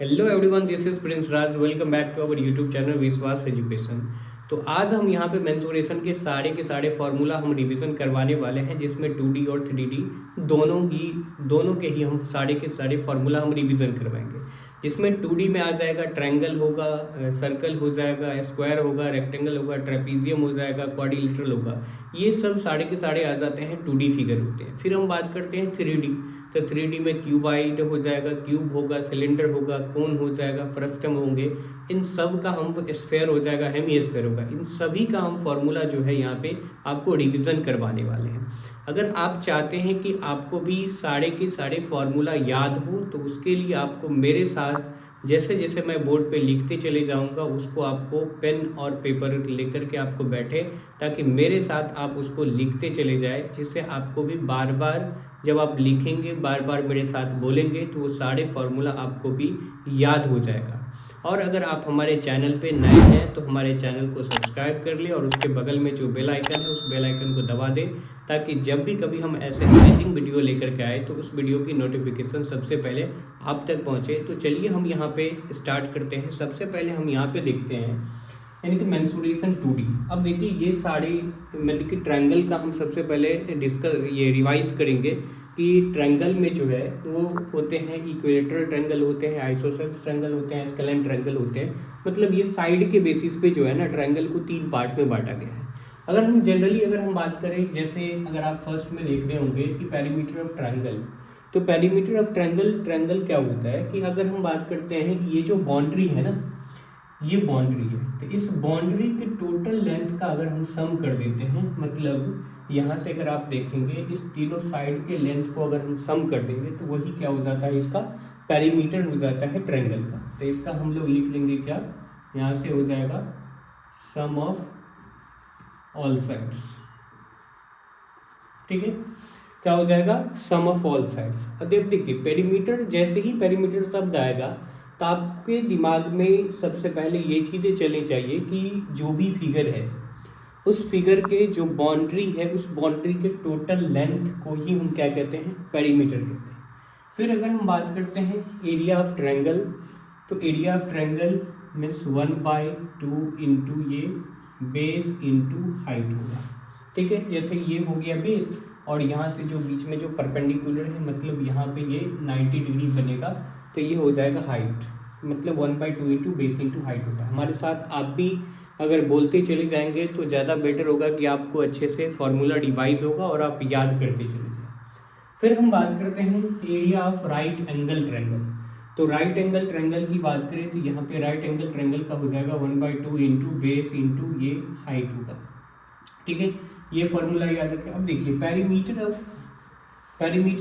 Hello everyone, this is Prince Raj. Welcome back to our YouTube channel Vishwas education. तो आज हम यहाँ पे मेंसुरेशन के सारे फार्मूला हम रिवीजन करवाने वाले हैं, जिसमें 2D और 3D दोनों के ही हम सारे के सारे फार्मूला हम रिवीजन करवाएंगे। जिसमें 2D में आ जाएगा ट्रायंगल होगा, सर्कल हो जाएगा, स्क्वायर होगा, रेक्टेंगल होगा, ट्रेपीजियम हो जाएगा, क्वाड्रिलेटरल होगा। ये सब सारे के सारे आ जाते हैं 2D फिगर होते हैं। फिर हम बात करते हैं 3D। तो 3D में क्यूबाइड हो जाएगा, क्यूब होगा, सिलेंडर होगा, कोन हो जाएगा, फ्रस्टम होंगे। इन सब का हम स्फेयर हो जाएगा, हेमी स्फेयर होगा। इन सभी का हम फॉर्मूला जो है यहाँ पे आपको रिवीजन करवाने वाले हैं। अगर आप चाहते हैं कि आपको भी सारे के सारे फॉर्मूला याद हो, तो उसके लिए आपको मेरे साथ जैसे जैसे मैं बोर्ड पे लिखते चले जाऊंगा, उसको आपको पेन और पेपर लेकर के आपको बैठे, ताकि मेरे साथ आप उसको लिखते चले जाए, जिससे आपको भी बार बार जब आप लिखेंगे, बार बार मेरे साथ बोलेंगे, तो वो सारे फॉर्मूला आपको भी याद हो जाएगा। और अगर आप हमारे चैनल पे नए हैं तो हमारे चैनल को सब्सक्राइब कर ले और उसके बगल में जो बेल आइकन है उस बेल आइकन को दबा दें, ताकि जब भी कभी हम ऐसे अमेजिंग वीडियो लेकर के आए तो उस वीडियो की नोटिफिकेशन सबसे पहले आप तक पहुंचे। तो चलिए हम यहाँ पे स्टार्ट करते हैं। सबसे पहले हम यहाँ पे देखते हैं, यानी कि मेंसुरेशन 2D। अब देखिए ये सारे मतलब कि ट्रायंगल का हम सबसे पहले रिवाइज करेंगे कि ट्रायंगल में जो है वो होते हैं इक्विलेटरल ट्रायंगल होते हैं, आइसोसेलेस ट्रायंगल होते हैं, स्केलेन ट्रायंगल होते हैं। मतलब ये साइड के बेसिस पे जो है ना, ट्रायंगल को 3 पार्ट में बांटा गया है। अगर हम जनरली अगर हम बात करें, जैसे अगर आप फर्स्ट में देख रहे होंगे कि पेरीमीटर ऑफ ट्रायंगल, तो पेरीमीटर ऑफ ट्रायंगल क्या होता है कि अगर हम बात करते हैं ये जो बाउंड्री है ना, ये बाउंड्री है, तो इस बाउंड्री के टोटल लेंथ का अगर हम सम कर देते हैं, मतलब यहाँ से अगर आप देखेंगे इस तीनों साइड के लेंथ को अगर हम सम कर देंगे, तो वही क्या हो जाता है, इसका पेरीमीटर हो जाता है ट्रायंगल का। तो इसका हम लोग लिख लेंगे क्या, यहाँ से हो जाएगा सम ऑफ ऑल साइड्स। ठीक है, क्या हो जाएगा, सम ऑफ ऑल साइड्स। अब देखिए पेरीमीटर, जैसे ही पेरीमीटर शब्द आएगा तो आपके दिमाग में सबसे पहले ये चीज़ें चलनी चाहिए कि जो भी फिगर है, उस फिगर के जो बाउंड्री है, उस बाउंड्री के टोटल लेंथ को ही हम क्या कहते हैं, पेरीमीटर कहते हैं। फिर अगर हम बात करते हैं एरिया ऑफ ट्रायंगल, तो area of triangle means 1/2 into ये बेस इंटू हाइट होगा। ठीक है, जैसे ये हो गया बेस, और यहाँ से जो बीच में जो परपेंडिकुलर है, मतलब यहाँ पे ये 90 डिग्री बनेगा, तो ये हो जाएगा हाइट। मतलब 1/2 इंटू बेस इंटू हाइट होता है। हमारे साथ आप भी अगर बोलते चले जाएंगे तो ज़्यादा बेटर होगा कि आपको अच्छे से फॉर्मूला रिवाइज होगा और आप याद करते चले जाएं। फिर हम बात करते हैं area of right angle triangle. तो राइट एंगल ट्रायंगल की बात करें तो यहाँ पे राइट एंगल ट्रायंगल का हो जाएगा 1/2 इंटू बेस इंटू ये हाइट होगा। ठीक है, ये फॉर्मूला याद रखें। अब देखिए perimeter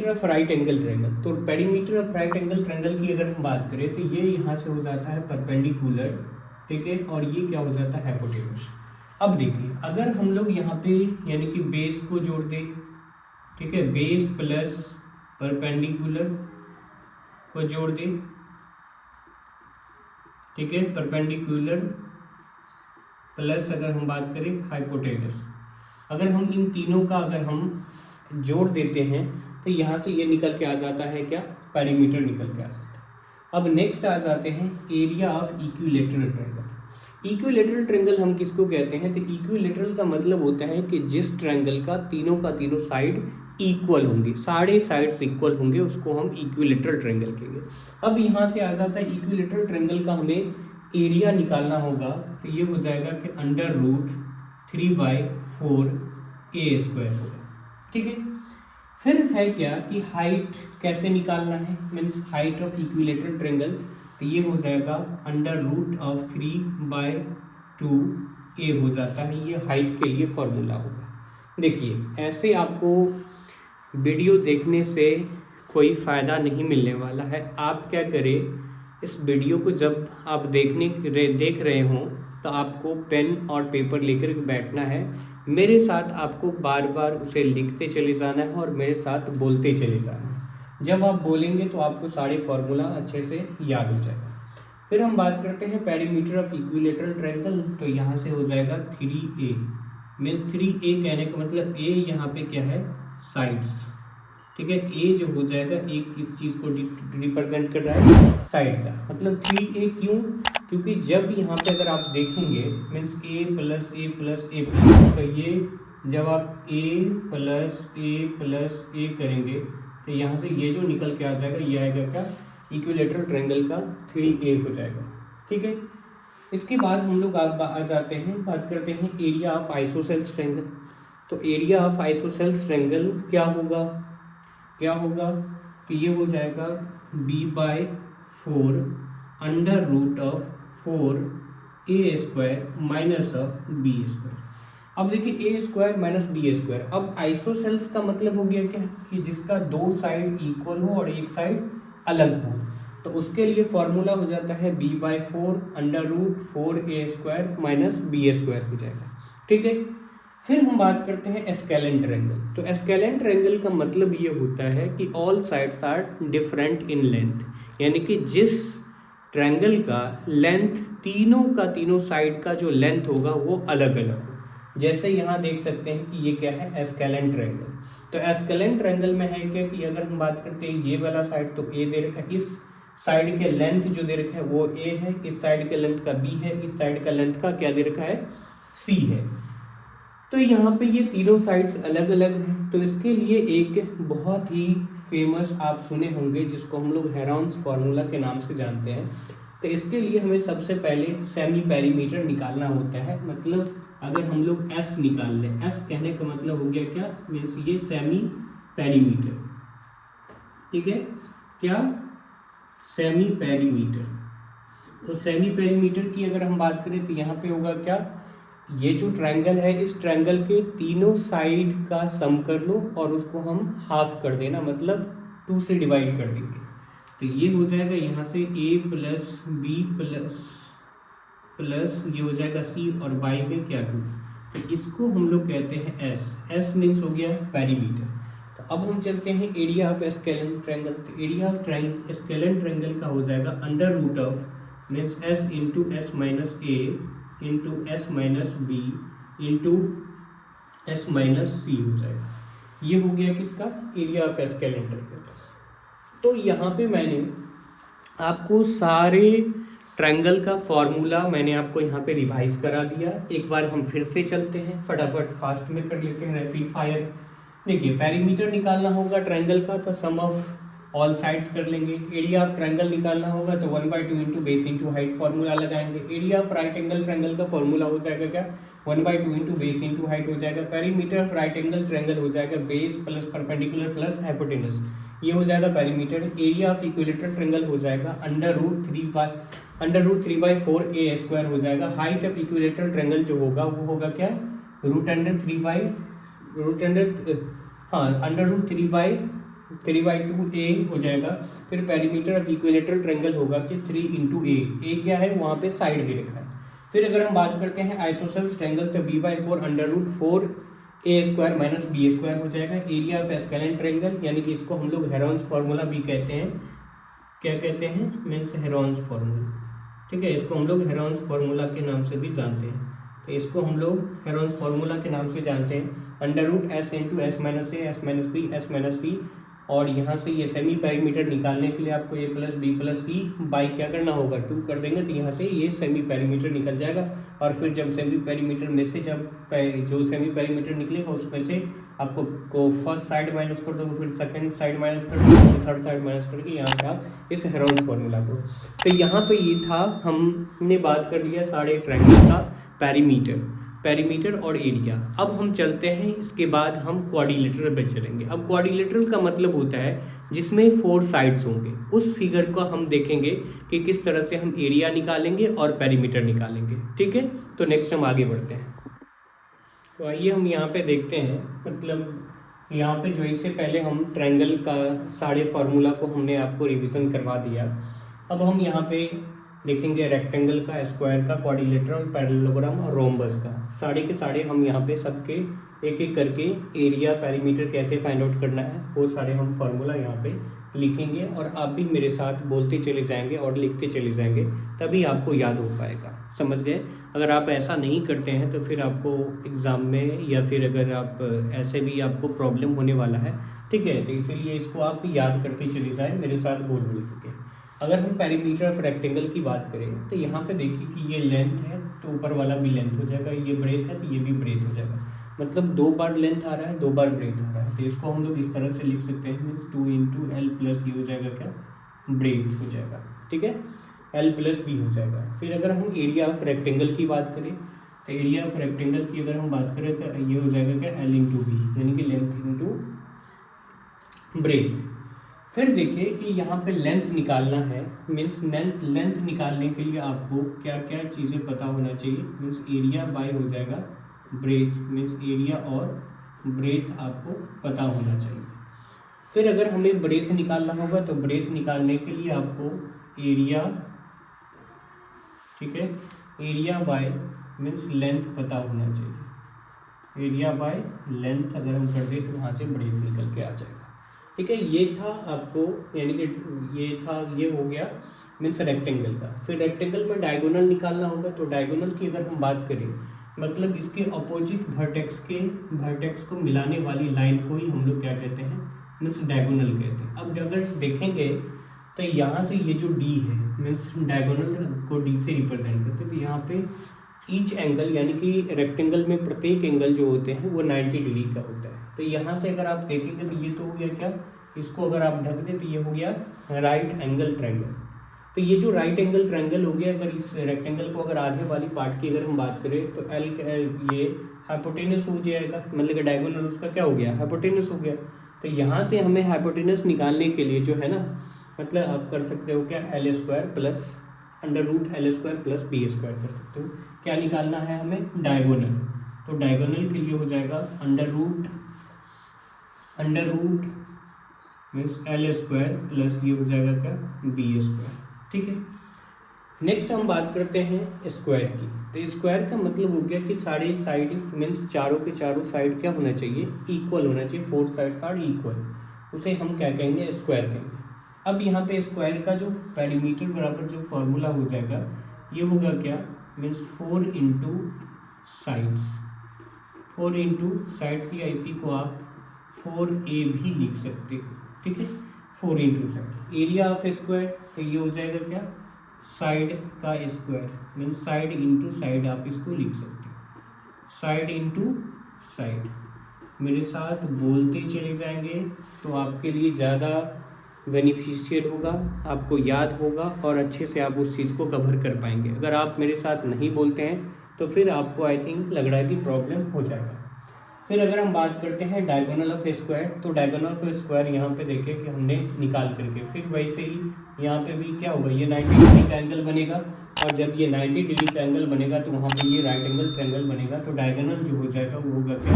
of right angle triangle, तो perimeter of right angle triangle की अगर हम बात करें तो ये यहाँ से हो जाता है परपेंडिकुलर, ठीक है, और ये क्या हो जाता है, हाइपोटेनस। अब देखिए अगर हम लोग यहाँ पे यानी कि बेस को जोड़ दें, ठीक है, बेस प्लस परपेंडिकुलर को जोड़ दें, ठीक है, परपेंडिकुलर प्लस अगर हम बात करें हाइपोटेनस, अगर हम इन तीनों का अगर हम जोड़ देते हैं तो यहाँ से ये निकल के आ जाता है क्या, पेरीमीटर निकल के आ जाता है। अब नेक्स्ट आ जाते हैं area of equilateral triangle. Equilateral triangle हम किसको कहते हैं, तो इक्विलेटरल का मतलब होता है कि जिस ट्रायंगल का तीनों साइड इक्वल होंगे, सारे साइड्स इक्वल होंगे, उसको हम इक्विलेटरल ट्रायंगल कहेंगे। अब यहाँ से आ जाता है इक्विलेटरल ट्रायंगल का हमें एरिया निकालना होगा, तो ये हो जाएगा कि √3/4 A² होगा। ठीक है, फिर है क्या कि हाइट कैसे निकालना है, means height of equilateral triangle, तो ये हो जाएगा √3/2A हो जाता है। ये हाइट के लिए फॉर्मूला होगा। देखिए ऐसे आपको वीडियो देखने से कोई फ़ायदा नहीं मिलने वाला है। आप क्या करें, इस वीडियो को जब आप देख रहे हों तो आपको पेन और पेपर लेकर बैठना है, मेरे साथ आपको बार बार उसे लिखते चले जाना है और मेरे साथ बोलते चले जाना है। जब आप बोलेंगे तो आपको सारे फॉर्मूला अच्छे से याद हो जाएगा। फिर हम बात करते हैं पेरीमीटर ऑफ इक्विलेटरल ट्रायंगल, तो यहाँ से हो जाएगा 3A। मीन्स 3A कहने का मतलब A यहाँ पे क्या है, साइड्स, ठीक है। ए जो हो जाएगा, ए किस चीज़ को रिप्रेजेंट कर रहा है, साइड का, मतलब 3a क्यों, क्योंकि जब यहाँ पे अगर आप देखेंगे means a plus A plus A plus, तो ये जब आप a प्लस ए करेंगे तो यहाँ से ये जो निकल के आ जाएगा ये आएगा क्या, इक्विलेटरल ट्रायंगल का 3a हो जाएगा। ठीक है। इसके बाद हम लोग आ जाते हैं, बात करते हैं एरिया ऑफ आइसोसेल्स ट्रायंगल। तो एरिया ऑफ आइसोसेल्स ट्रायंगल क्या होगा, कि ये हो जाएगा b/4 under root of 4a² minus of b²। अब देखिए a² माइनस b²। अब आइसोसेल्स का मतलब हो गया क्या, कि जिसका दो साइड इक्वल हो और एक साइड अलग हो। तो उसके लिए फॉर्मूला हो जाता है b/4 under root 4a² minus b² हो जाएगा। ठीक है। फिर हम बात करते हैं स्केलेन ट्रायंगल। तो स्केलेन ट्रायंगल का मतलब ये होता है कि all sides are different in length, यानी कि जिस ट्रायंगल का लेंथ तीनों साइड का जो लेंथ होगा वो अलग अलग हो। जैसे यहाँ देख सकते हैं कि ये क्या है, स्केलेन ट्रायंगल। तो स्केलेन ट्रायंगल में है क्या, कि अगर हम बात करते हैं ये वाला साइड तो ए दे रखा है, इस साइड के लेंथ जो दे रखा है वो ए है, इस साइड के लेंथ का बी है, इस साइड का लेंथ का क्या दे रखा है, सी है। तो यहाँ पे ये तीनों साइड्स अलग अलग हैं। तो इसके लिए एक बहुत ही फेमस आप सुने होंगे जिसको हम लोग हेरॉन्स फार्मूला के नाम से जानते हैं। तो इसके लिए हमें सबसे पहले सेमी पेरीमीटर निकालना होता है। मतलब अगर हम लोग एस निकाल लें, एस कहने का मतलब हो गया क्या, मीन्स ये सेमी पेरीमीटर। ठीक है, क्या, सेमी पेरीमीटर। तो सेमी पेरीमीटर की अगर हम बात करें तो यहाँ पे होगा क्या, ये जो ट्रायंगल है इस ट्रायंगल के तीनों साइड का सम कर लो और उसको हम हाफ कर देना, मतलब 2 से डिवाइड कर देंगे। तो ये हो जाएगा यहाँ से a प्लस बी प्लस ये हो जाएगा c और बाई में क्या 2। तो इसको हम लोग कहते हैं s मीन्स हो गया पेरीमीटर। तो अब हम चलते हैं एरिया ऑफ स्केलेन ट्रायंगल। तो एरिया ऑफ स्केलेन ट्रायंगल का हो जाएगा under root of means s into S minus A into S minus B into S minus C हो जाएगा। ये हो गया किसका, एरिया ऑफ स्केलेन ट्रायंगल। तो यहाँ पे मैंने आपको सारे ट्रायंगल का फॉर्मूला मैंने आपको यहाँ पे रिवाइज करा दिया। एक बार हम फिर से चलते हैं, फटाफट फास्ट में कर लेते हैं, रैपिड फायर। देखिए पेरीमीटर निकालना होगा ट्रायंगल का तो सम ऑफ ऑल साइड्स कर लेंगे। एरिया ऑफ ट्रायंगल निकालना होगा तो 1/2 into base into height formula लगाएंगे। Area of right angle triangle का फॉर्मूला हो जाएगा क्या, 1/2 इंटू बेस इंटू हाइट हो जाएगा। Perimeter of right angle triangle हो जाएगा base plus perpendicular plus hypotenuse, ये हो जाएगा perimeter. Area of equilateral triangle हो जाएगा अंडर रूट 3/4 a² हो जाएगा। हाइट ऑफ इक्विलेटरल ट्रायंगल जो होगा वो होगा क्या, अंडर रूट 3/2 a हो जाएगा। फिर पेरीमीटर ऑफ इक्विलेटरल ट्रायंगल होगा कि 3 इंटू ए क्या है, वहाँ पे साइड दे रखा है। फिर अगर हम बात करते हैं आइसोसेल्स ट्रायंगल तो b/4 under root 4a² minus b² हो जाएगा। एरिया ऑफ स्केलेन ट्रायंगल यानी कि इसको हम लोग हेरॉन्स फार्मूला भी कहते हैं। क्या कहते हैं, मीन्स हेरॉन्स फार्मूला। ठीक है, इसको हम लोग हेरॉन्स फार्मूला के नाम से भी जानते हैं। तो इसको हम लोग हेरॉन्स फार्मूला के नाम से जानते हैं। Under root S into S minus A S minus B S minus C, और यहाँ से ये सेमी पेरीमीटर निकालने के लिए आपको a plus B plus C by क्या करना होगा 2 कर देंगे, तो यहाँ से ये सेमी पेरीमीटर निकल जाएगा। और फिर जब सेमी पेरीमीटर में से जब जो सेमी पेरीमीटर निकलेगा उसमें से आपको फर्स्ट साइड माइनस कर दोगे, फिर सेकंड साइड माइनस कर दोगे, फिर थर्ड साइड माइनस करके यहाँ पे आप इस हेरॉन्स फार्मूला को। तो यहाँ पे ये था, हमने बात कर लिया सारे ट्रायंगल का पेरीमीटर और एरिया। अब हम चलते हैं, इसके बाद हम क्वाड्रिलेटरल पे चलेंगे। अब क्वाड्रिलेटरल का मतलब होता है जिसमें 4 साइड्स होंगे। उस फिगर को हम देखेंगे कि किस तरह से हम एरिया निकालेंगे और पेरीमीटर निकालेंगे। ठीक है, तो नेक्स्ट हम आगे बढ़ते हैं। तो आइए हम यहाँ पे देखते हैं, मतलब यहाँ पे जो इससे पहले हम ट्रायंगल का सारे फार्मूला को हमने आपको रिविज़न करवा दिया। अब हम यहाँ पे देखेंगे रेक्टेंगल का, स्क्वायर का, क्वाड्रिलेटरल, पैरेललोग्राम और रोम्बस का। सारे के सारे हम यहाँ पे सबके एक एक करके एरिया पेरीमीटर कैसे फाइंड आउट करना है वो सारे हम फार्मूला यहाँ पे लिखेंगे और आप भी मेरे साथ बोलते चले जाएंगे और लिखते चले जाएंगे, तभी आपको याद हो पाएगा। समझ गए? अगर आप ऐसा नहीं करते हैं तो फिर आपको एग्ज़ाम में या फिर अगर आप ऐसे भी आपको प्रॉब्लम होने वाला है, ठीक है। तो इसीलिए इसको आप याद करते चले जाएं मेरे साथ बोल बोल के। अगर हम पेरीमीटर ऑफ रेक्टेंगल की बात करें तो यहाँ पे देखिए कि ये लेंथ है तो ऊपर वाला भी लेंथ हो जाएगा, ये ब्रेथ है तो ये भी ब्रेथ हो जाएगा, मतलब 2 बार लेंथ आ रहा है 2 बार ब्रेथ आ रहा है। तो इसको हम लोग इस तरह से लिख सकते हैं, मीन्स 2 × L प्लस ये हो जाएगा क्या, ब्रेथ हो जाएगा, ठीक है, L प्लस बी हो जाएगा। फिर अगर हम एरिया ऑफ रेक्टेंगल की बात करें तो एरिया ऑफ रेक्टेंगल की अगर हम बात करें तो ये हो जाएगा क्या, L × बी, यानी कि लेंथ × ब्रेथ। फिर देखिए कि यहाँ पे लेंथ निकालना है, मीन्स लेंथ निकालने के लिए आपको क्या क्या चीज़ें पता होना चाहिए, मीन्स एरिया बाय हो जाएगा ब्रेथ, मीन्स एरिया और ब्रेथ आपको पता होना चाहिए। फिर अगर हमें ब्रेथ निकालना होगा तो ब्रेथ निकालने के लिए आपको एरिया, ठीक है, एरिया बाय मीन्स लेंथ पता होना चाहिए। एरिया बाय लेंथ अगर हम कर दें तो वहाँ से ब्रेथ निकल के आ जाएगा, ठीक है। ये था आपको, यानी कि ये हो गया मीन्स रेक्टेंगल का। फिर रेक्टेंगल में डायगोनल निकालना होगा तो डायगोनल की अगर हम बात करें, मतलब इसके अपोजिट वर्टेक्स को मिलाने वाली लाइन को ही हम लोग क्या कहते हैं, मीन्स डायगोनल कहते हैं। अब अगर देखेंगे तो यहाँ से ये जो डी है मीन्स डायगोनल को डी से रिप्रेजेंट करते हैं, तो यहाँ पे ईच एंगल यानी कि रेक्टेंगल में प्रत्येक एंगल जो होते हैं वो 90 डिग्री का होता है। तो यहाँ से अगर आप देखेंगे तो ये तो हो गया क्या, इसको अगर आप ढक दें तो ये हो गया राइट एंगल ट्रायंगल। तो ये जो राइट एंगल ट्रायंगल हो गया, अगर इस रेक्टेंगल को अगर आगे वाली पार्ट की अगर हम बात करें तो एल ये हाइपोटेनस हो जाएगा, मतलब कि डायगोनल उसका क्या हो गया, हाइपोटेनस हो गया। तो यहाँ से हमें हाइपोटेनस निकालने के लिए जो है ना, मतलब आप कर सकते हो क्या, L² plus √L² plus B² कर सकते हो। क्या निकालना है हमें, डायगोनल। तो डायगोनल के लिए हो जाएगा under root means L² plus ये हो जाएगा क्या, B², ठीक है। नेक्स्ट हम बात करते हैं स्क्वायर की। तो स्क्वायर का मतलब हो गया कि सारे साइड मीन्स चारों के चारों साइड क्या होना चाहिए, इक्वल होना चाहिए, 4 साइड्स आर इक्वल, उसे हम क्या कहेंगे, स्क्वायर कहेंगे। अब यहाँ पे स्क्वायर का जो पेरीमीटर बराबर जो फॉर्मूला हो जाएगा ये होगा क्या, मीन्स 4 × साइड्स, या इसी को आप 4a भी लिख सकते हो, ठीक है, 4 × साइड। एरिया ऑफ स्क्वायर तो ये हो जाएगा क्या, साइड का स्क्वायर, मीन्स साइड × साइड आप इसको लिख सकते हो, साइड × साइड। मेरे साथ बोलते चले जाएंगे तो आपके लिए ज़्यादा बेनिफिशियल होगा, आपको याद होगा और अच्छे से आप उस चीज़ को कवर कर पाएंगे। अगर आप मेरे साथ नहीं बोलते हैं तो फिर आपको आई थिंक लग रहा है कि प्रॉब्लम हो जाएगा। फिर अगर हम बात करते हैं डायगोनल ऑफ स्क्वायर, तो डायगोनल ऑफ स्क्वायर यहाँ पे देखिए कि हमने निकाल करके, फिर वैसे ही यहाँ पे भी क्या होगा, ये 90 डिग्री का एंगल बनेगा, और जब ये 90 डिग्री का एंगल बनेगा तो वहाँ पे ये राइट एंगल ट्रायंगल बनेगा। तो डायगोनल जो हो जाएगा वो होगा क्या,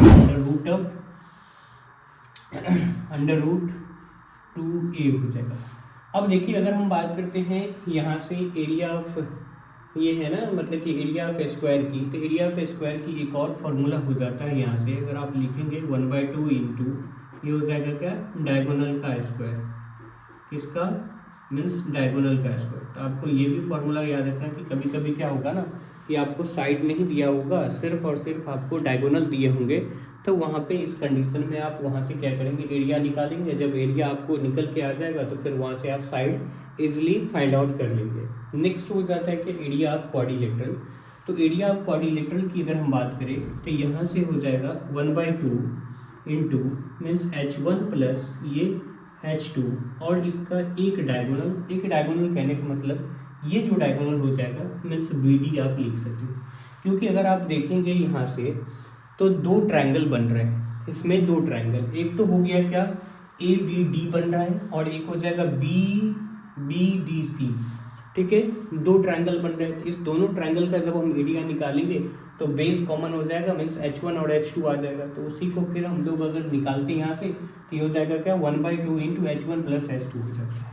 √2a हो जाएगा। अब देखिए अगर हम बात करते हैं यहाँ से एरिया ऑफ, ये है ना, मतलब कि एरिया ऑफ स्क्वायर की, तो एरिया ऑफ स्क्वायर की एक और फार्मूला हो जाता है यहाँ से, अगर आप लिखेंगे 1/2 × ये हो जाएगा क्या, डायगोनल का स्क्वायर, किसका, मीन्स डायगोनल का स्क्वायर। तो आपको ये भी फार्मूला याद रखना कि कभी कभी क्या होगा ना कि आपको साइड नहीं दिया होगा, सिर्फ और सिर्फ आपको डायगोनल दिए होंगे, तो वहाँ पे इस कंडीशन में आप वहाँ से क्या करेंगे, एरिया निकालेंगे। जब एरिया आपको निकल के आ जाएगा तो फिर वहाँ से आप साइड इजीली फाइंड आउट कर लेंगे। नेक्स्ट हो जाता है कि एरिया ऑफ क्वाड्रिलेटरल। तो एरिया ऑफ क्वाड्रिलेटरल की अगर हम बात करें तो यहाँ से हो जाएगा 1/2 × मीन्स H1 प्लस ये H2 और इसका एक डायगोनल कहने का मतलब ये जो डायगोनल हो जाएगा मीन्स BD आप लिख सकते हो, क्योंकि अगर आप देखेंगे यहाँ से तो 2 ट्रायंगल बन रहे हैं, इसमें 2 ट्रायंगल, एक तो हो गया क्या ABD बन रहा है और एक हो जाएगा BBDC, ठीक है, 2 ट्रायंगल बन रहे हैं। तो इस दोनों ट्रायंगल का जब हम एरिया निकालेंगे तो बेस कॉमन हो जाएगा, मीन्स H1 और H2 आ जाएगा। तो उसी को फिर हम लोग अगर निकालते हैं यहाँ से तो ये हो जाएगा क्या, 1/2 × H1 प्लस H2 हो जाता है।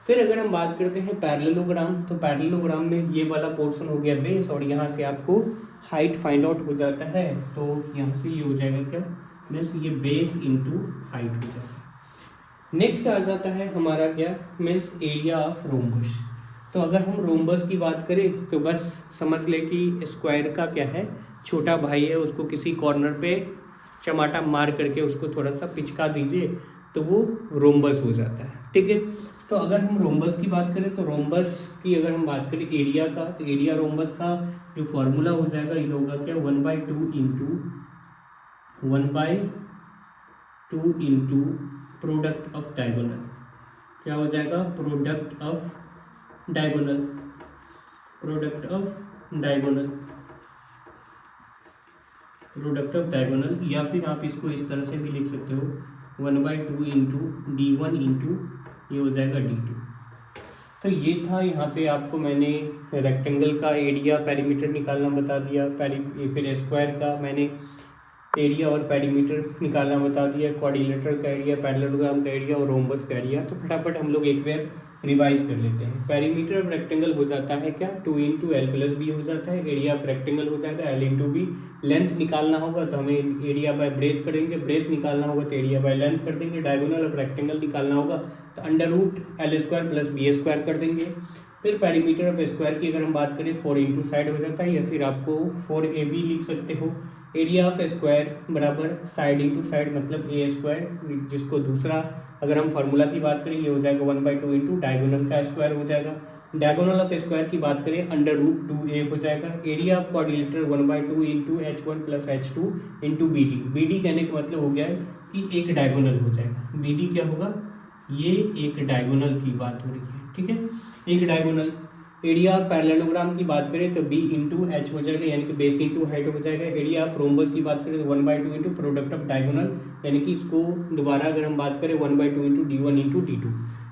फिर अगर हम बात करते हैं पैरेललोग्राम, तो पैरेललोग्राम में ये वाला पोर्शन हो गया बेस और यहाँ से आपको हाइट फाइंड आउट हो जाता है। तो यहाँ से ये हो जाएगा क्या, मीन्स ये बेस × हाइट हो जाएगा। नेक्स्ट आ जाता है हमारा क्या, मीन्स एरिया ऑफ रोम्बस। तो अगर हम रोम्बस की बात करें तो बस समझ ले कि स्क्वायर का क्या है, छोटा भाई है, उसको किसी कॉर्नर पे चमाटा मार करके उसको थोड़ा सा पिचका दीजिए तो वो रोम्बस हो जाता है, ठीक है। तो अगर हम रोम्बस की बात करें तो रोम्बस की अगर हम बात करें एरिया का, तो एरिया रोम्बस का जो फॉर्मूला हो जाएगा ये होगा क्या, 1/2 प्रोडक्ट ऑफ डायगोनल। क्या हो जाएगा, product of diagonal, product of diagonal, product of diagonal. या फिर आप इसको इस तरह से भी लिख सकते हो, 1/2 इंटू D1 इंटू ये हो जाएगा D2। तो ये था, यहाँ पे आपको मैंने रेक्टेंगल का एरिया पेरीमीटर निकालना बता दिया, फिर स्क्वायर का मैंने एरिया और पेरीमीटर निकालना बता दिया, क्वाड्रिलेटरल का एरिया, पैरेललोग्राम का एरिया और रोम्बस का एरिया। तो फटाफट हम लोग एक बार रिवाइज कर लेते हैं। पेरीमीटर ऑफ रेक्टेंगल हो जाता है क्या, 2 इंटू एल प्लस बी हो जाता है। एरिया ऑफ रेक्टेंगल हो जाता है एल इंटू बी। लेंथ निकालना होगा तो हमें एरिया बाय ब्रेथ करेंगे, ब्रेथ निकालना होगा तो एरिया बाय लेंथ कर देंगे। डायगोनल ऑफ रेक्टेंगल निकालना होगा तो under root L² plus B² कर देंगे। फिर पेरीमीटर ऑफ स्क्वायर की अगर हम बात करें 4 इंटू साइड हो जाता है, या फिर आपको 4AB लिख सकते हो। एरिया ऑफ स्क्वायर बराबर साइड इंटू साइड मतलब A², जिसको दूसरा अगर हम फार्मूला की बात करें ये हो जाएगा 1/2 इंटू डायगोनल का स्क्वायर हो जाएगा। डायगोनल ऑफ स्क्वायर की बात करें अंडर रूट 2A हो जाएगा। Area of quadrilateral 1/2 into H1 plus H2 into BD। BD कहने का मतलब हो गया है कि एक डायगोनल हो जाएगा। BD क्या होगा, ये एक डायगोनल की बात हो रही है, ठीक है, एक डायगोनल। एरिया ऑफ पैरेललोग्राम की बात करें तो B इंटू एच हो जाएगा, यानी कि बेस इंटू हाइट हो जाएगा। एरिया ऑफ रोम्बस की बात करें तो 1/2 इंटू प्रोडक्ट ऑफ डायगोनल, यानी कि इसको दोबारा अगर हम बात करें 1/2 इंटू D1 इंटू D2।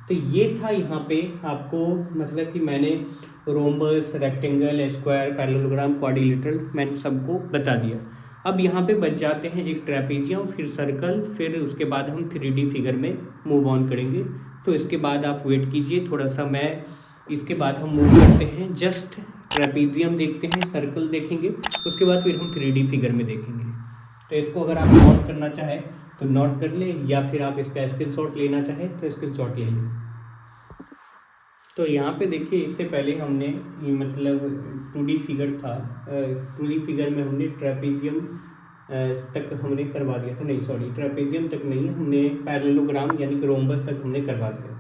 तो ये था यहाँ पे आपको, मतलब कि मैंने rhombus, rectangle, square, parallelogram, quadrilateral मैंने सबको बता दिया। अब यहाँ पे बच जाते हैं एक ट्रेपेजियम, फिर सर्कल, फिर उसके बाद हम 3D फिगर में मूव ऑन करेंगे। तो इसके बाद आप वेट कीजिए थोड़ा सा, मैं इसके बाद हम मूव करते हैं, जस्ट ट्रेपेजियम देखते हैं, सर्कल देखेंगे, उसके बाद फिर हम 3D फिगर में देखेंगे। तो इसको अगर आप नोट करना चाहें तो नोट कर ले, या फिर आप इसका स्क्रीनशॉट लेना चाहें तो स्क्रीनशॉट ले लें। तो यहाँ पे देखिए, इससे पहले हमने ये मतलब 2D फिगर था, 2D फिगर में हमने ट्रेपेजियम तक हमने करवा दिया था, नहीं सॉरी ट्रेपेजियम तक नहीं, हमने पैरेललोग्राम यानी कि रोम्बस तक हमने करवा दिया था।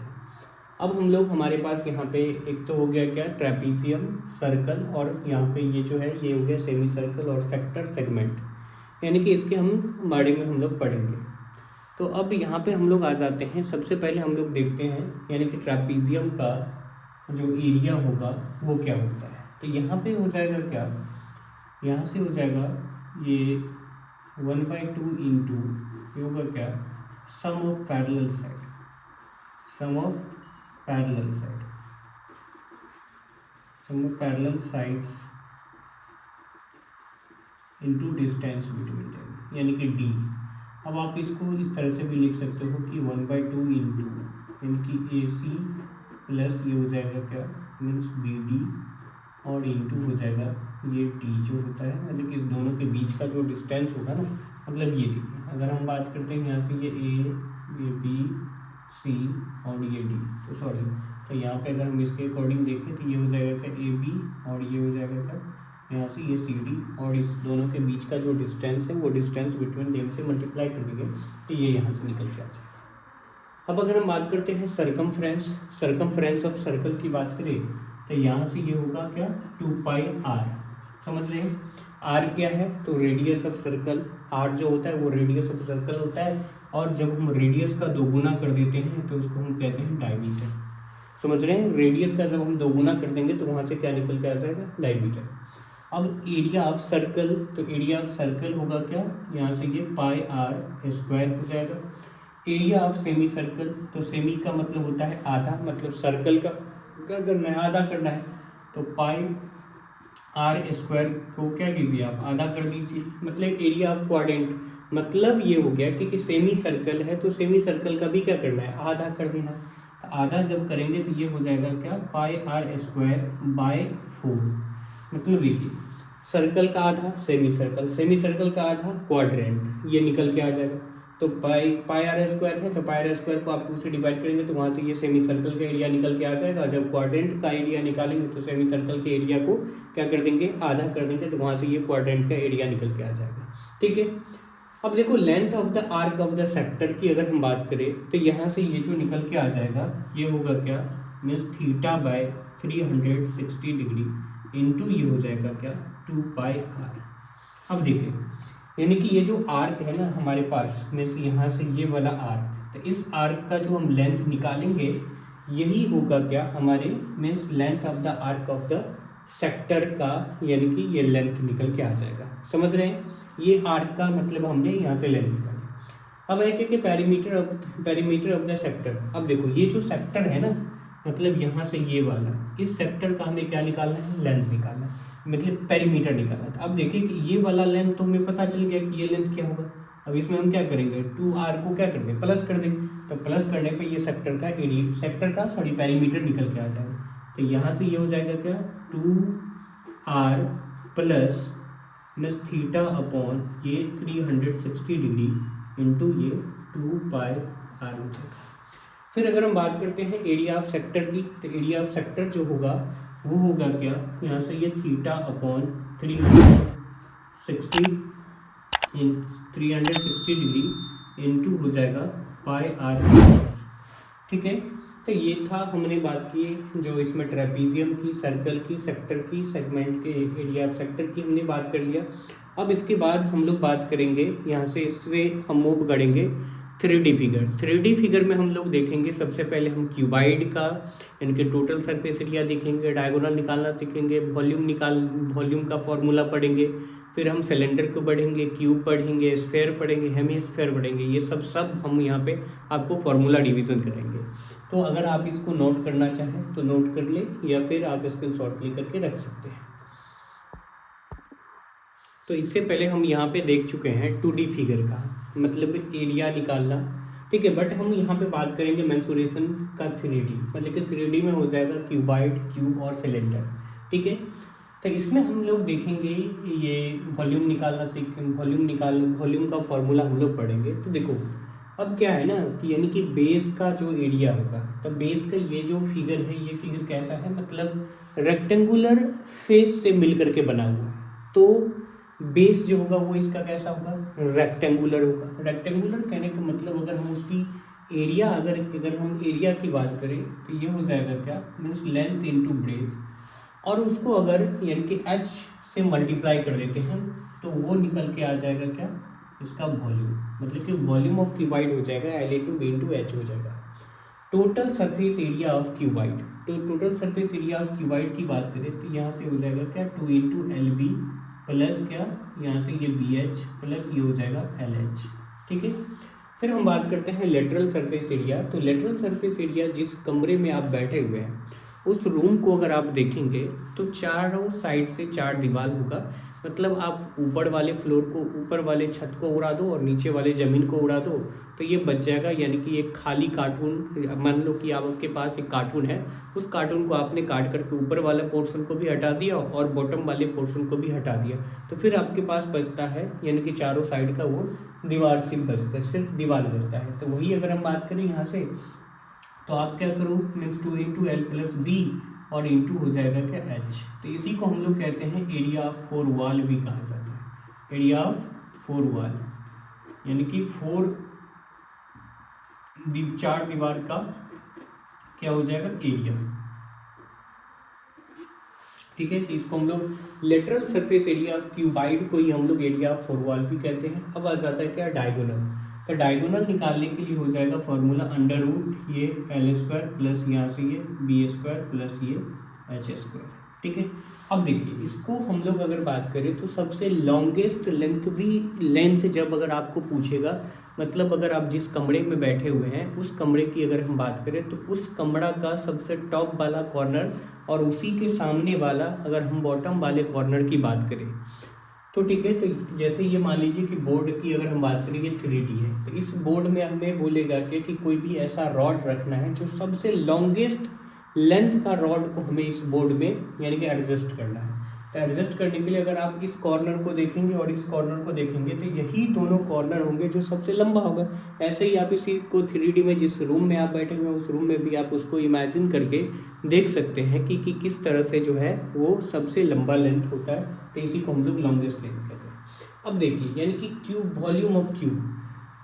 अब हम लोग, हमारे पास यहाँ पे एक तो हो गया क्या, ट्रेपेजियम, सर्कल, और यहाँ पे ये जो है ये हो गया सेमी सर्कल और सेक्टर, सेगमेंट, यानी कि इसके हम बारे में हम लोग पढ़ेंगे। तो अब यहाँ पे हम लोग आ जाते हैं, सबसे पहले हम लोग देखते हैं यानी कि ट्रेपेजियम का जो एरिया होगा वो क्या होता है। तो यहाँ पे हो जाएगा क्या, यहाँ से हो जाएगा ये 1/2 इंटू ये होगा क्या, sum of parallel side, sum of parallel side, sum of parallel sides into distance between them, यानी कि D। अब आप इसको इस तरह से भी लिख सकते हो कि 1/2 इंटू यानी कि AC प्लस ये हो जाएगा क्या, मीन्स BD, और इंटू हो जाएगा ये D जो होता है, मतलब कि इस दोनों के बीच का जो डिस्टेंस होगा ना, मतलब ये देखिए अगर हम बात करते हैं यहाँ से ये A, ये B, C और ये D, तो सॉरी, तो यहाँ पे अगर हम इसके अकॉर्डिंग देखें तो ये हो जाएगा क्या AB, और ये हो जाएगा क्या यहाँ से ये CD, और इस दोनों के बीच का जो डिस्टेंस है वो डिस्टेंस बिटवीन देम से मल्टीप्लाई कर देंगे तो ये यहाँ से निकल के आ जाएगा। अब अगर हम बात करते हैं सरकमफ्रेंस, सरकमफ्रेंस ऑफ सर्कल की बात करें तो यहाँ से ये होगा क्या, 2πr, समझ रहे हैं। r क्या है, तो रेडियस ऑफ सर्कल, r जो होता है वो रेडियस ऑफ सर्कल होता है, और जब हम रेडियस का दोगुना कर देते हैं तो उसको हम कहते हैं डायमीटर, समझ रहे हैं। रेडियस का जब हम दोगुना कर देंगे तो वहाँ से क्या निकल के आ जाएगा, डायमीटर। अब एरिया ऑफ सर्कल, तो एरिया ऑफ सर्कल होगा क्या, यहाँ से ये πr² हो जाएगा। एरिया ऑफ सेमी सर्कल, तो सेमी का मतलब होता है आधा, मतलब सर्कल का क्या करना है, आधा करना है, तो πr² को क्या कीजिए आप, आधा कर दीजिए, मतलब एरिया ऑफ क्वाड्रेंट, मतलब ये हो गया कि सेमी सर्कल है तो सेमी सर्कल का भी क्या करना है, आधा कर देना। तो आधा जब करेंगे तो ये हो जाएगा क्या, πr²/4, मतलब देखिए सर्कल का आधा सेमी सर्कल, सेमी सर्कल का आधा क्वाड्रेंट, ये निकल के आ जाएगा। तो पाई आर स्क्वायर है, तो पाई आर स्क्वायर को आप 2 से डिवाइड करेंगे तो वहाँ से ये सेमी सर्कल का एरिया निकल के आ जाएगा। जब क्वाड्रेंट का एरिया निकालेंगे तो सेमी सर्कल के एरिया को क्या कर देंगे, आधा कर देंगे, तो वहाँ से ये क्वाड्रेंट का एरिया निकल के आ जाएगा। ठीक है, अब देखो length of the arc of the sector की अगर हम बात करें तो यहाँ से ये जो निकल के आ जाएगा ये होगा क्या, means theta by 360 degree into ये हो जाएगा क्या 2 पाई आर। अब देखिए यानी कि ये जो आर्क है ना हमारे पास, मीन्स यहाँ से ये वाला आर्क, तो इस आर्क का जो हम लेंथ निकालेंगे यही होगा क्या हमारे, means length of the arc of the sector का, यानी कि ये लेंथ निकल के आ जाएगा। समझ रहे हैं, ये आर्क का मतलब हमने यहाँ से लेंथ निकाली। अब है कि पेरीमीटर ऑफ द सेक्टर। अब देखो ये जो सेक्टर है ना, मतलब यहाँ से ये वाला, इस सेक्टर का हमें क्या निकालना है, लेंथ निकालना है, मतलब पेरीमीटर निकालना है। अब देखिए कि ये वाला लेंथ तो हमें पता चल गया कि ये लेंथ क्या होगा। अब इसमें हम क्या करेंगे, 2r को क्या कर देंगे, प्लस कर देंगे, तो प्लस करने पे ये सेक्टर का एरिया, पेरीमीटर निकल के आ जाएगा। तो यहाँ से ये हो जाएगा क्या 2r plus means theta upon ये 360 डिग्री इंटू ये 2 पाई आर हो जाएगा। फिर अगर हम बात करते हैं एरिया ऑफ सेक्टर की, तो एरिया ऑफ सेक्टर जो होगा वो होगा क्या, यहाँ से ये थीटा अपॉन 360 डिग्री इंटू हो जाएगा पाई आर। ठीक है, तो ये था, हमने बात की जो इसमें ट्रेपीजियम की, सर्कल की, सेक्टर की, सेगमेंट के एरिया ऑफ सेक्टर की हमने बात कर लिया। अब इसके बाद हम लोग बात करेंगे, यहाँ से इससे हम मूव करेंगे 3D फिगर। 3D फिगर में हम लोग देखेंगे सबसे पहले हम क्यूबाइड का, इनके टोटल सरफेस एरिया देखेंगे, डायगोनल निकालना सीखेंगे, वॉल्यूम का फॉर्मूला पढ़ेंगे, फिर हम सिलेंडर को पढ़ेंगे, क्यूब पढ़ेंगे, स्फेयर पढ़ेंगे, हेमी स्फेयर पढ़ेंगे। ये सब हम यहाँ पे आपको फॉर्मूला डिवीज़न करेंगे। तो अगर आप इसको नोट करना चाहें तो नोट कर ले, या फिर आप स्क्रीनशॉट ले करके रख सकते हैं। तो इससे पहले हम यहाँ पे देख चुके हैं 2D फिगर का मतलब एरिया निकालना। ठीक है, बट हम यहाँ पे बात करेंगे मेंसुरेशन का 3D, मतलब कि 3D में हो जाएगा क्यूबाइड, क्यूब और सिलेंडर। ठीक है, तो इसमें हम लोग देखेंगे ये वॉल्यूम निकालना वॉल्यूम का फॉर्मूला हम लोग पढ़ेंगे। तो देखो अब क्या है ना कि यानी कि बेस का जो एरिया होगा, तो बेस का ये जो फिगर है, ये फिगर कैसा है, मतलब रेक्टेंगुलर फेस से मिल करके बना हुआ है। तो बेस जो होगा वो इसका कैसा होगा, रेक्टेंगुलर होगा। रेक्टेंगुलर कहने का मतलब अगर हम उसकी एरिया अगर हम एरिया की बात करें तो ये हो जाएगा क्या, मीन्स लेंथ इंटू ब्रेथ, और उसको अगर यानी कि h से मल्टीप्लाई कर देते हैं तो वो निकल के आ जाएगा क्या, इसका वॉल्यूम, मतलब कि वॉल्यूम ऑफ क्यूबाइड हो जाएगा L into B into H हो जाएगा। Total surface area of cuboid, तो total surface area of cuboid की बात करें तो यहाँ से हो जाएगा क्या 2 इंटू LB प्लस क्या, यहाँ से ये BH प्लस ये हो जाएगा LH। ठीक है, फिर हम बात करते हैं लेटरल सरफेस एरिया। तो लेटरल सरफेस एरिया जिस कमरे में आप बैठे हुए हैं उस रूम को अगर आप देखेंगे तो चारों साइड से 4 दीवार होगा, मतलब आप ऊपर वाले फ्लोर को, ऊपर वाले छत को उड़ा दो और नीचे वाले ज़मीन को उड़ा दो तो ये बच जाएगा। यानी कि एक खाली कार्टून, मान लो कि आपके पास एक कार्टून है, उस कार्टून को आपने काट करके ऊपर वाले पोर्शन को भी हटा दिया और बॉटम वाले पोर्शन को भी हटा दिया, तो फिर आपके पास बचता है यानी कि चारों साइड का वो दीवार सिर्फ बचता है, सिर्फ दीवार बचता है। तो वही अगर हम बात करें यहाँ से तो आप क्या करो, means 2 into L plus B और इंटू हो जाएगा क्या H। तो इसी को हम लोग कहते हैं एरिया ऑफ 4 वॉल भी कहा जाता है, एरिया ऑफ 4 वॉल, यानी कि 4 दीवार का क्या हो जाएगा एरिया। ठीक है, तो इसको हम लोग lateral surface area of cuboid को ही हम लोग एरिया ऑफ 4 वॉल भी कहते हैं। अब आ जाता है क्या डायगोनल, तो डायगोनल निकालने के लिए हो जाएगा फॉर्मूला अंडर रूट ये L स्क्वायर प्लस यहाँ से ये B स्क्वायर प्लस ये H स्क्वायर। ठीक है, अब देखिए इसको हम लोग अगर बात करें तो सबसे लॉन्गेस्ट लेंथ जब अगर आपको पूछेगा, मतलब अगर आप जिस कमरे में बैठे हुए हैं उस कमरे की अगर हम बात करें तो उस कमरा का सबसे टॉप वाला कॉर्नर और उसी के सामने वाला अगर हम बॉटम वाले कॉर्नर की बात करें तो ठीक है, तो जैसे ये मान लीजिए कि बोर्ड की अगर हम बात करें ये 3D है, तो इस बोर्ड में हमें बोलेगा कि कोई भी ऐसा रॉड रखना है जो सबसे लॉन्गेस्ट लेंथ का रॉड को हमें इस बोर्ड में यानी कि एडजस्ट करना है। तो एडजस्ट करने के लिए अगर आप इस कॉर्नर को देखेंगे और इस कॉर्नर को देखेंगे तो यही दोनों कॉर्नर होंगे जो सबसे लंबा होगा। ऐसे ही आप इसी को 3D में जिस रूम में आप बैठे हुए हैं उस रूम में भी आप उसको इमेजिन करके देख सकते हैं कि किस तरह से जो है वो सबसे लंबा लेंथ होता है। तो इसी को हम लोग लॉन्गेस्ट लेंथ कहते हैं। अब देखिए यानी कि क्यूब, वॉल्यूम ऑफ क्यूब,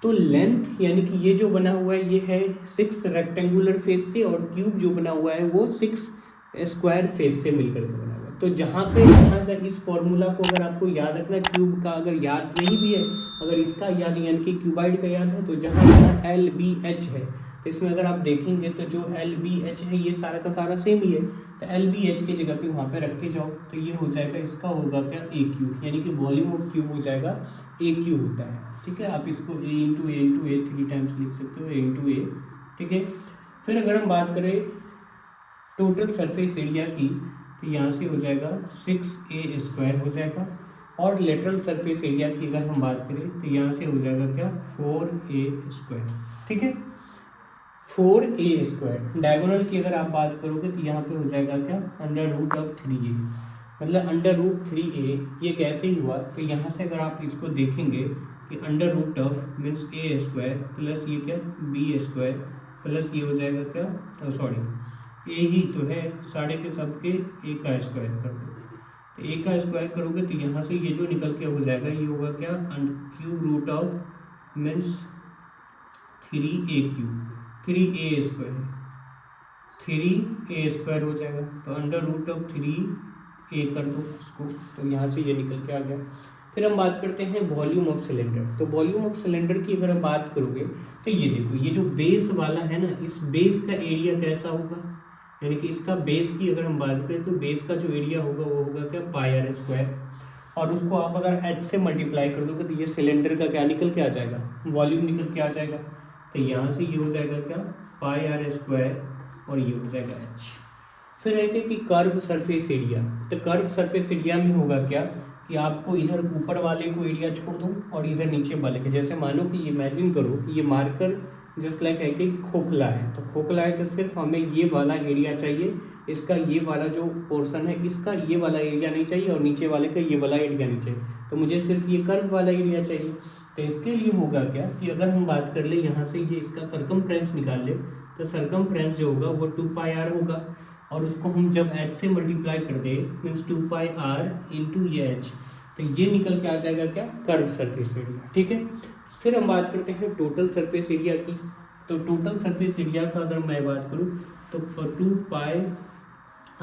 तो लेंथ यानी कि ये जो बना हुआ है ये है 6 रेक्टेंगुलर फेस से, और क्यूब जो बना हुआ है वो 6 स्क्वायर फेस से मिलकर के बना हुआ है। तो जहाँ से इस फॉर्मूला को अगर आपको याद रखना, क्यूब का अगर याद नहीं भी है, अगर इसका याद यानी कि क्यूबाइड का याद है, तो जहाँ एल बी एच है तो इसमें अगर आप देखेंगे तो जो एल बी एच है ये सारा का सारा सेम ही है। तो एल बी एच की जगह पे वहाँ पे रखते जाओ तो ये हो जाएगा, इसका होगा क्या, ए क्यूब, यानी कि वॉल्यूम ऑफ क्यूब हो जाएगा ए क्यूब होता है। ठीक है, आप इसको ए इंटू ए 3 टाइम्स लिख सकते हो, ए इंटू ए। ठीक है, फिर अगर हम बात करें टोटल सरफेस एरिया की तो यहाँ से हो जाएगा 6a स्क्वायर हो जाएगा, और लेटरल सरफेस एरिया की अगर हम बात करें तो यहाँ से हो जाएगा क्या, 4a स्क्वायर। ठीक है, 4a स्क्वायर। डायगोनल की अगर आप बात करोगे तो यहाँ पे हो जाएगा क्या, अंडर रूट ऑफ 3a, मतलब अंडर रूट 3a। ये कैसे ही हुआ, तो यहाँ से अगर आप इसको देखेंगे कि under root of means a square plus ये क्या, b स्क्वायर प्लस ये हो जाएगा क्या, सॉरी ए ही तो है, साढ़े के सबके ए का स्क्वायर कर दो। तो ए का स्क्वायर करोगे तो यहाँ से ये जो निकल के हो जाएगा ये होगा क्या, cube root of means 3a cube, 3a square, 3a square हो जाएगा। तो अंडर रूट ऑफ 3a कर दो उसको, तो यहाँ से ये निकल के आ गया। फिर हम बात करते हैं वॉल्यूम ऑफ सिलेंडर। तो वॉल्यूम ऑफ सिलेंडर की अगर हम बात करोगे तो ये देखो, ये जो बेस वाला है ना, इस बेस का एरिया कैसा होगा, यानी कि इसका बेस की अगर हम बात करें तो बेस का जो एरिया होगा वो होगा क्या, पाई आर स्क्वायर, और उसको आप अगर एच से मल्टीप्लाई कर दोगे तो ये सिलेंडर का क्या निकल के आ जाएगा, वॉल्यूम निकल के आ जाएगा। तो यहाँ से ये हो जाएगा क्या, पाई आर स्क्वायर, और ये हो जाएगा एच। फिर है कि कर्व सरफेस एरिया। तो कर्व सरफेस एरिया में होगा क्या कि आपको इधर ऊपर वाले को एरिया छोड़ दो और इधर नीचे वाले के, जैसे मानो कि इमेजिन करो कि ये मार्कर जस्ट लाइक है कि खोखला है, तो खोखला है तो सिर्फ हमें ये वाला एरिया चाहिए, इसका ये वाला जो पोर्शन है इसका ये वाला एरिया नहीं चाहिए, और नीचे वाले का ये वाला एरिया नहीं चाहिए, तो मुझे सिर्फ ये कर्व वाला एरिया चाहिए। तो इसके लिए होगा क्या कि अगर हम बात कर ले यहाँ से ये इसका सर्कमफ्रेंस निकाल ले, तो सर्कमफ्रेंस जो होगा वो 2 पाई आर होगा, और उसको हम जब एच से मल्टीप्लाई कर दे मीन्स 2 पाई आर इंटू ये एच, तो ये निकल के आ जाएगा क्या, कर्व सरफेस एरिया। ठीक है, फिर हम बात करते हैं टोटल सरफेस एरिया की। तो टोटल सरफेस एरिया का अगर मैं बात करूँ तो 2 पाई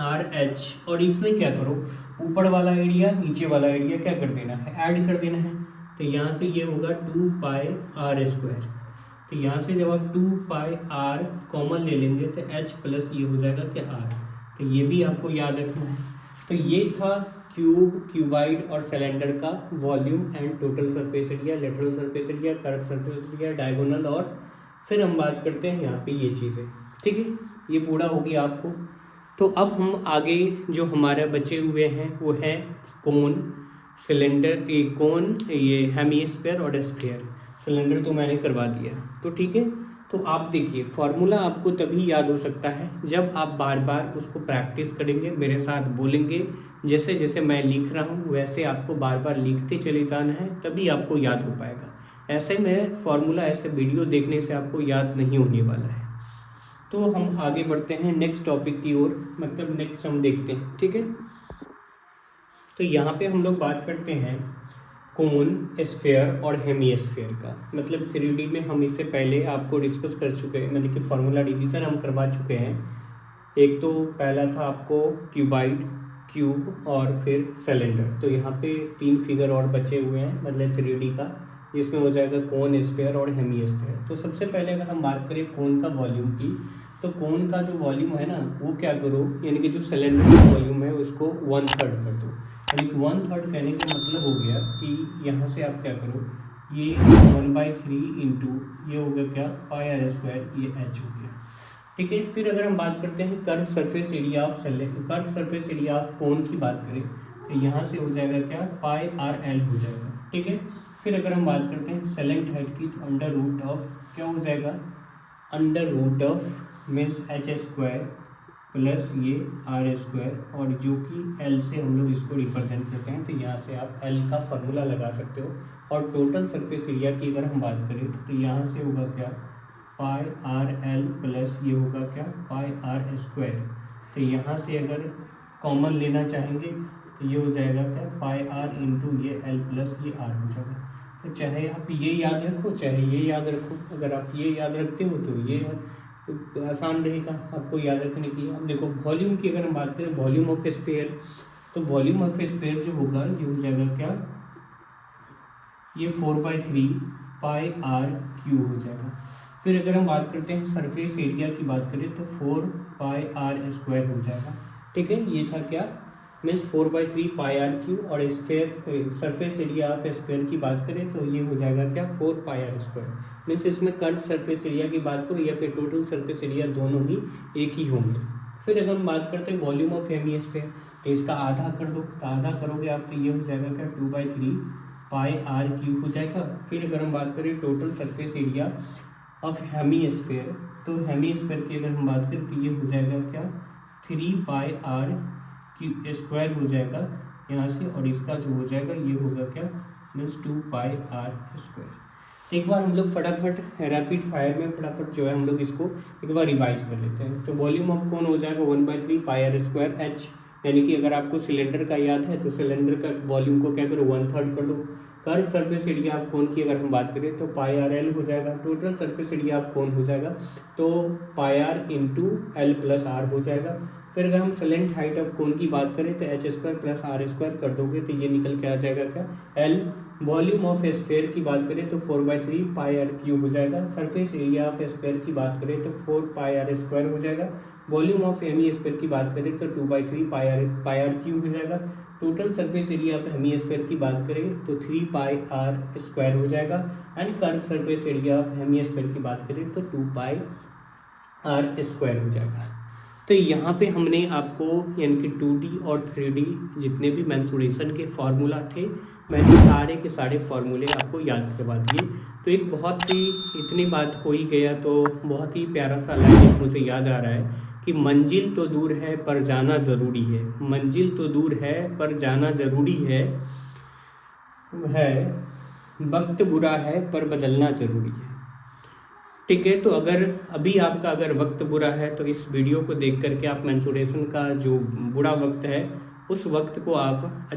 आर एच, और इसमें क्या करो, ऊपर वाला एरिया नीचे वाला एरिया क्या कर देना है, ऐड कर देना है। तो यहाँ से ये होगा 2 पाई आर स्क्वायर, तो यहाँ से जब आप 2 पाई आर कॉमन ले लेंगे तो एच प्लस ये हो जाएगा क्या, आर। तो ये भी आपको याद रखना है। तो ये था क्यूब, क्यूबाइड और सिलेंडर का volume and total surface area, lateral surface area, curve surface area, diagonal, और फिर हम बात करते हैं यहाँ पे ये चीज़ें। ठीक है, ये पूरा हो गया आपको। तो अब हम आगे जो हमारे बचे हुए हैं वो है कोन, सिलेंडर, एक कोन, ये हेमीस्फीयर और स्फीयर। सिलेंडर तो मैंने करवा दिया, तो ठीक है। तो आप देखिए फार्मूला आपको तभी याद हो सकता है जब आप बार बार उसको प्रैक्टिस करेंगे, मेरे साथ बोलेंगे, जैसे जैसे मैं लिख रहा हूँ वैसे आपको बार बार लिखते चले जाना है, तभी आपको याद हो पाएगा। ऐसे में फार्मूला, ऐसे वीडियो देखने से आपको याद नहीं होने वाला है। तो हम आगे बढ़ते हैं नेक्स्ट टॉपिक की ओर, मतलब नेक्स्ट हम देखते हैं। ठीक है, तो यहाँ पे हम लोग बात करते हैं कोन, स्फीयर और हेमीस्फीयर का। मतलब 3D में हम इससे पहले आपको डिस्कस कर चुके हैं, मतलब कि फार्मूला डिवीज़न हम करवा चुके हैं। एक तो पहला था आपको क्यूबाइड, क्यूब और फिर सिलेंडर। तो यहाँ पे 3 फिगर और बचे हुए हैं, मतलब 3D का, जिसमें हो जाएगा कोन, स्फीयर और हेमीस्फीयर। तो सबसे पहले अगर हम बात करें कोन का वॉल्यूम की, तो कोन का जो वॉल्यूम है ना वो क्या करो, यानी कि जो सिलेंडर का वॉल्यूम है उसको 1/3 कर दो। यानी कि 1/3 कहने का मतलब हो गया कि यहाँ से आप क्या करो, ये 1/3 इंटू ये हो गया क्या, पाई आर स्क्वायर, ये एच हो गया। ठीक है, फिर अगर हम बात करते हैं curve surface area of curve surface area of कोन की बात करें तो यहाँ से हो जाएगा क्या, पाई आर एल हो जाएगा। ठीक है, फिर अगर हम बात करते हैं सेलेंट हाइट की, तो अंडर रूट ऑफ क्या हो जाएगा, under root of means H square plus ये आर स्क्वायर, और जो कि एल से हम लोग इसको रिप्रेजेंट करते हैं, तो यहाँ से आप एल का फॉर्मूला लगा सकते हो। और टोटल सरफेस एरिया की अगर हम बात करें तो यहाँ से होगा क्या, पाई आर एल प्लस ये होगा क्या, पाई आर स्क्वायर। तो यहाँ से अगर कॉमन लेना चाहेंगे तो ये हो जाएगा क्या, पाई आर इंटू ये एल प्लस ये आर हो जाएगा। तो चाहे आप ये याद रखो चाहे ये याद रखो, अगर आप ये याद रखते हो तो ये आसान रहेगा आपको याद रखने के लिए। अब देखो वॉल्यूम की अगर हम बात करें, वॉल्यूम ऑफ स्फीयर, तो वॉल्यूम ऑफ स्फीयर जो होगा ये हो जाएगा क्या, ये 4/3 पाई आर क्यू हो जाएगा। फिर अगर हम बात करते हैं सरफेस एरिया की बात करें तो 4 पाई आर स्क्वायर हो जाएगा। ठीक है, ये था क्या, मीन्स 4/3 पाई आर क्यू। और sphere surface area of sphere की बात करें तो ये हो जाएगा क्या, 4 पाई आर स्क्वायर। मीन्स इसमें कर्व सरफेस एरिया की बात करूँ या फिर टोटल सरफेस एरिया, दोनों ही एक ही होंगे। फिर अगर हम बात करते हैं वॉल्यूम ऑफ हेमिस्फीयर, तो इसका आधा कर दो, तो आधा करोगे आप तो ये हो जाएगा क्या, 2/3 पाई आर क्यू हो जाएगा। फिर अगर हम बात करें total surface area of hemisphere, तो हेमिस्फीयर की अगर हम बात करें तो ये हो जाएगा क्या, 3 पाई आर क्यू स्क्वायर हो जाएगा यहाँ से, और इसका जो हो जाएगा ये होगा क्या, मीन्स 2 पाई आर स्क्वायर। एक बार हम लोग फटाफट रैपिड फायर में फटाफट जो है हम लोग इसको एक बार रिवाइज कर लेते हैं। तो वॉल्यूम ऑफ कौन हो जाएगा 1/3 पाई आर स्क्वायर एच, यानी कि अगर आपको सिलेंडर का याद है तो सिलेंडर का वॉल्यूम को क्या करो, 1/3 कर दो। कर्व सरफेस एरिया ऑफ कोन की अगर हम बात करें तो पाई आर एल हो जाएगा। Total surface area of cone हो जाएगा तो pi R into L plus R हो जाएगा। फिर अगर हम स्लेंट हाइट ऑफ कोन की बात करें तो H square plus R square कर दोगे तो ये निकल के आ जाएगा क्या, एल। वॉल्यूम ऑफ स्फीयर की बात करें तो 4/3 पाई आर क्यू हो जाएगा। सरफेस एरिया ऑफ स्फीयर की बात करें तो 4 पाई आर स्क्वायर हो जाएगा। वॉल्यूम ऑफ हेमिस्फीयर की बात करें तो 2/3 पाई आर क्यू हो जाएगा। Total surface area of hemisphere की बात करें तो 3 पाई आर स्क्वायर हो जाएगा। And curve surface area of hemisphere की बात करें तो 2 पाई आर स्क्वायर हो जाएगा। तो यहाँ पे हमने आपको यानी कि 2D और 3D जितने भी मेंसुरेशन के फार्मूला थे, मैंने सारे के सारे फार्मूले आपको याद करवा दिए। तो एक बहुत ही इतनी बात हो ही गया तो बहुत ही प्यारा सा लाइन मुझे याद आ रहा है कि मंजिल तो दूर है पर जाना ज़रूरी है, मंजिल तो दूर है पर जाना ज़रूरी है, वक्त बुरा है पर बदलना ज़रूरी है। ठीक है, तो अगर अभी आपका अगर वक्त बुरा है तो इस वीडियो को देख करके आप मेंसुरेशन का जो बुरा वक्त है उस वक्त को आप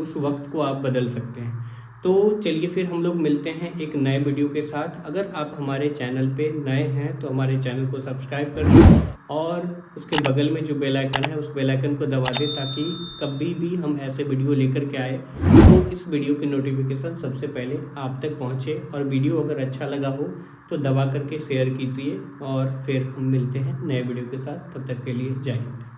उस वक्त को आप बदल सकते हैं। तो चलिए फिर हम लोग मिलते हैं एक नए वीडियो के साथ। अगर आप हमारे चैनल पे नए हैं तो हमारे चैनल को सब्सक्राइब कर दें और उसके बगल में जो बेल आइकन है उस बेल आइकन को दबा दें ताकि कभी भी हम ऐसे वीडियो लेकर के आए तो इस वीडियो की नोटिफिकेशन सबसे पहले आप तक पहुंचे। और वीडियो अगर अच्छा लगा हो तो दबा करके शेयर कीजिए और फिर हम मिलते हैं नए वीडियो के साथ। तब तक के लिए जय हिंद।